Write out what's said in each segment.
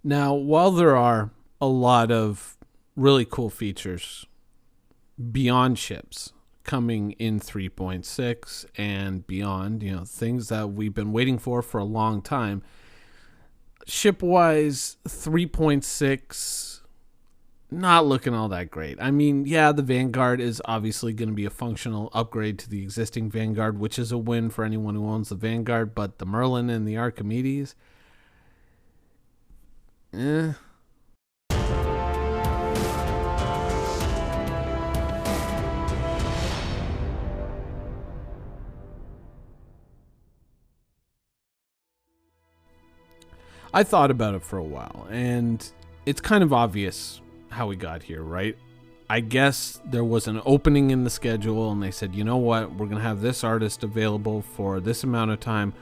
Now, while there are a lot of really cool features beyond ships coming in 3.6 and beyond, things that we've been waiting for a long time, ship-wise, 3.6, not looking all that great. I mean, yeah, the Vanguard is obviously going to be a functional upgrade to the existing Vanguard, which is a win for anyone who owns the Vanguard, but the Merlin and the Archimedes, eh. I thought about it for a while, and it's kind of obvious how we got here, right? I guess there was an opening in the schedule, and they said, you know what, we're going to have this artist available for this amount of time.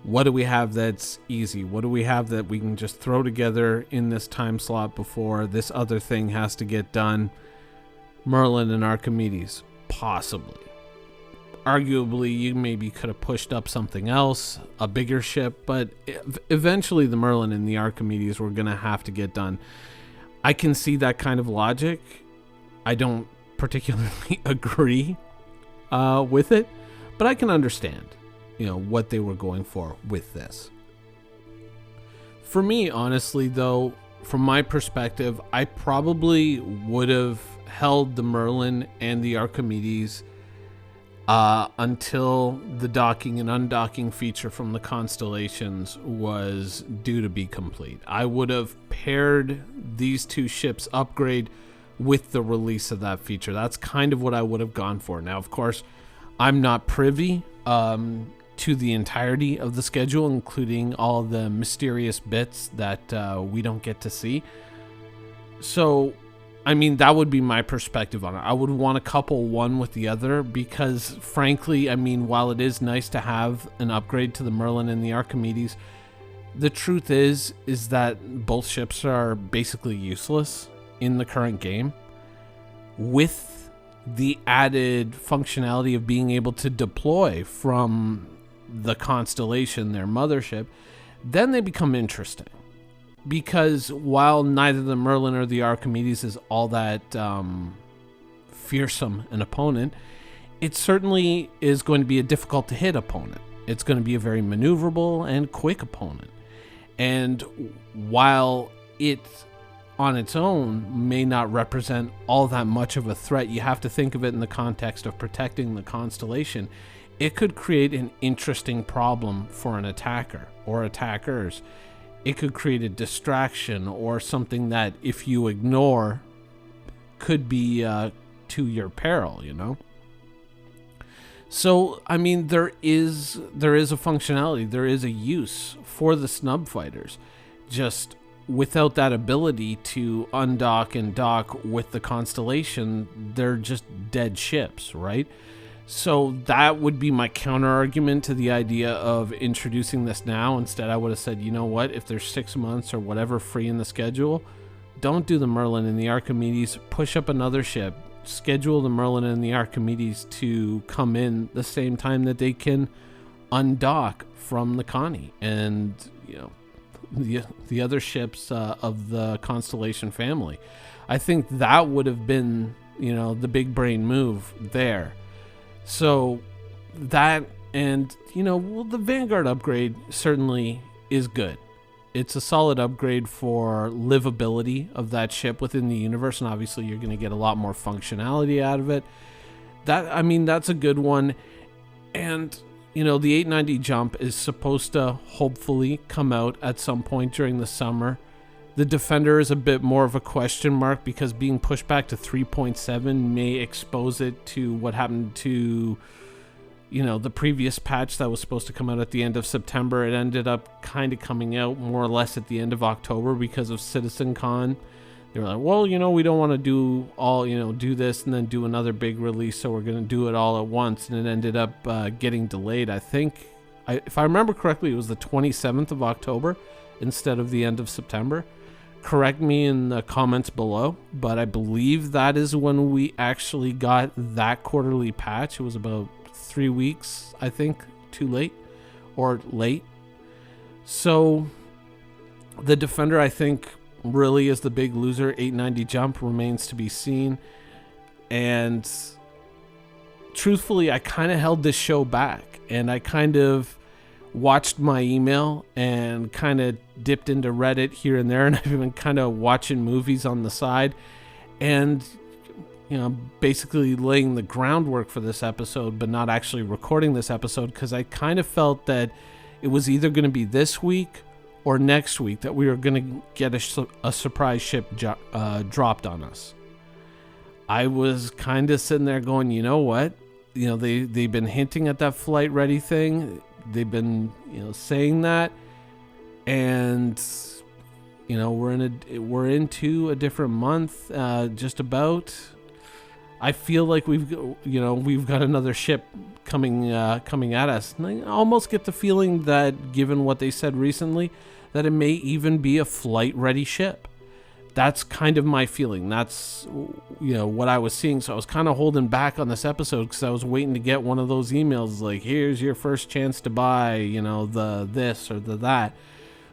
What do we have that's easy? What do we have that we can just throw together in this time slot before this other thing has to get done? Merlin and Archimedes, possibly. Arguably, you maybe could have pushed up something else, a bigger ship, but eventually the Merlin and the Archimedes were going to have to get done. I can see that kind of logic. I don't particularly agree with it, but I can understand, what they were going for with this. For me, honestly, though, from my perspective, I probably would have held the Merlin and the Archimedes until the docking and undocking feature from the constellations was due to be complete. I would have paired these two ships' upgrade with the release of that feature. That's kind of what I would have gone for. Now, of course, I'm not privy to the entirety of the schedule, including all the mysterious bits that we don't get to see. So, I mean, that would be my perspective on it. I would want to couple one with the other because, frankly, I mean, while it is nice to have an upgrade to the Merlin and the Archimedes, the truth is that both ships are basically useless in the current game. With the added functionality of being able to deploy from the Constellation, their mothership, then they become interesting. Because while neither the Merlin or the Archimedes is all that fearsome an opponent, it certainly is going to be a difficult to hit opponent. It's going to be a very maneuverable and quick opponent. And while it on its own may not represent all that much of a threat, you have to think of it in the context of protecting the Constellation. It could create an interesting problem for an attacker or attackers. It could create a distraction or something that, if you ignore, could be to your peril, So, I mean, there is a functionality, there is a use for the snub fighters. Just without that ability to undock and dock with the Constellation, they're just dead ships, right? So that would be my counter argument to the idea of introducing this now. Instead, I would have said, you know what, if there's 6 months or whatever free in the schedule, don't do the Merlin and the Archimedes, push up another ship, schedule the Merlin and the Archimedes to come in the same time that they can undock from the Connie and, the other ships of the Constellation family. I think that would have been, the big brain move there. So that, and the Vanguard upgrade certainly is good. It's a solid upgrade for livability of that ship within the universe, and obviously you're going to get a lot more functionality out of it. That's a good one. And the 890 jump is supposed to hopefully come out at some point during the summer. The Defender is a bit more of a question mark because being pushed back to 3.7 may expose it to what happened to, the previous patch that was supposed to come out at the end of September. It ended up kind of coming out more or less at the end of October because of CitizenCon. They were like, well, we don't want to do all, do this and then do another big release, so we're going to do it all at once. And it ended up getting delayed. I think, if I remember correctly, it was the 27th of October instead of the end of September. Correct me in the comments below, but I believe that is when we actually got that quarterly patch. It was about 3 weeks, I think, too late or late. So The Defender, I think, really is the big loser. 890 jump remains to be seen. And truthfully, I kind of held this show back, and I kind of watched my email and kind of dipped into Reddit here and there, and I've been kind of watching movies on the side, and basically laying the groundwork for this episode, but not actually recording this episode, because I kind of felt that it was either going to be this week or next week that we were going to get a surprise ship dropped on us. I was kind of sitting there going, you know what? They've been hinting at that flight ready thing. They've been, saying that, and we're into a different month, just about. I feel like we've got another ship coming at us. And I almost get the feeling that, given what they said recently, that it may even be a flight ready ship. That's kind of my feeling. That's what I was seeing. So I was kind of holding back on this episode because I was waiting to get one of those emails like, here's your first chance to buy, the this or the that.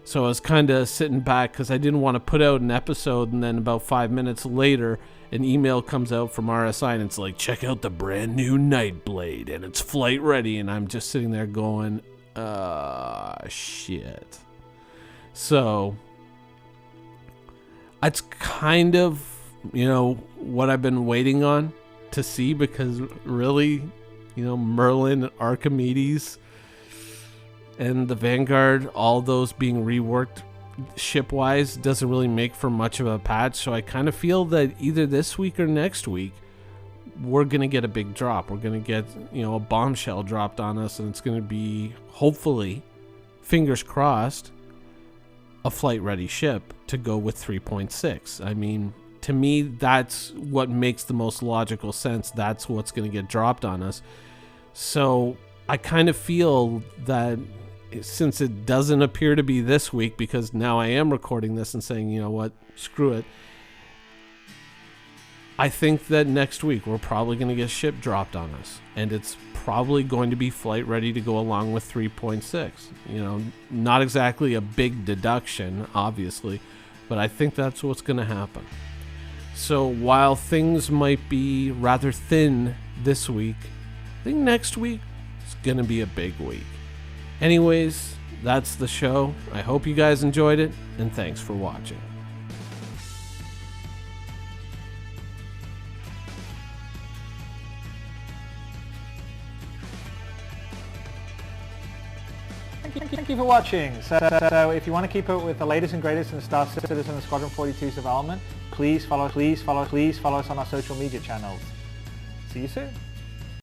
So I was kind of sitting back because I didn't want to put out an episode and then about 5 minutes later an email comes out from RSI and it's like, check out the brand new Nightblade and it's flight ready. And I'm just sitting there going, shit. So it's kind of, what I've been waiting on to see, because really, Merlin, Archimedes, and the Vanguard, all those being reworked ship-wise, doesn't really make for much of a patch. So I kind of feel that either this week or next week, we're going to get a big drop. We're going to get, a bombshell dropped on us, and it's going to be, hopefully, fingers crossed, a flight-ready ship to go with 3.6. I mean, to me, that's what makes the most logical sense. That's what's going to get dropped on us. So I kind of feel that since it doesn't appear to be this week, because now I am recording this and saying, you know what, screw it, I think that next week we're probably going to get ship dropped on us, and it's probably going to be flight ready to go along with 3.6. Not exactly a big deduction, obviously, but I think that's what's going to happen. So while things might be rather thin this week, I think next week is going to be a big week. Anyways, that's the show. I hope you guys enjoyed it, and thanks for watching. Thank you for watching. So if you want to keep up with the latest and greatest in Star Citizen and Squadron 42's development, please follow us on our social media channels. See you soon.